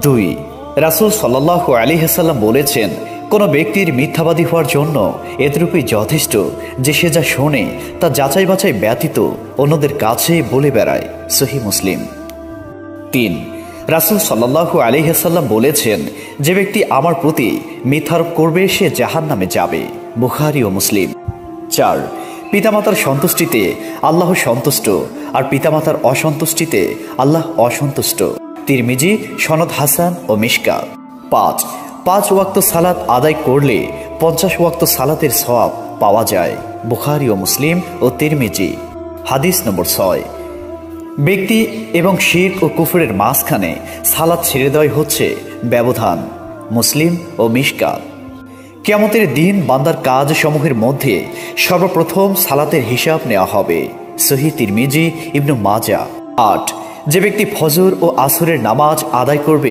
2 রাসূল সাল্লাল্লাহু আলাইহি ওয়াসাল্লাম বলেছেন, কোনো ব্যক্তির মিথ্যাবাদী হওয়ার জন্য এতটুকুই যথেষ্ট যে সে যা শোনে তা যাচাই বাছাই ব্যতীত অন্যদের কাছে বলে বেড়ায়। সহিহ মুসলিম। 3 রাসূল সাল্লাল্লাহু আলাইহি ওয়াসাল্লাম বলেছেন, যে ব্যক্তি আমার প্রতি মিথ্যারোপ করবে সে জাহান্নামে যাবে। বুখারী ও মুসলিম। 4 পিতামাতার সন্তুষ্টিতে আল্লাহ সন্তুষ্ট, আর পিতামাতার অসন্তুষ্টিতে আল্লাহ অসন্তুষ্ট। তিরমিজি, সনদ হাসান ও মিশকাত। 5 ওয়াক্ত সালাত আদায় করলে 50 ওয়াক্ত সালাতের সওয়াব পাওয়া যায়। বুখারী ও মুসলিম ও তিরমিজি। হাদিস নম্বর 6 ব্যক্তি এবং শিরক ও কুফরের মাঝখানে সালাত ছেড়ে দেওয়াই হচ্ছে ব্যবধান। মুসলিম ও মিশকাত। কিয়ামতের দিন বান্দার কাজ সমূহের মধ্যে সর্বপ্রথম সালাতের হিসাব নেওয়া হবে। সহিহ তিরমিজি, ইবনু মাজাহ। 8 যে ব্যক্তি ফজর ও আসরের নামাজ আদায় করবে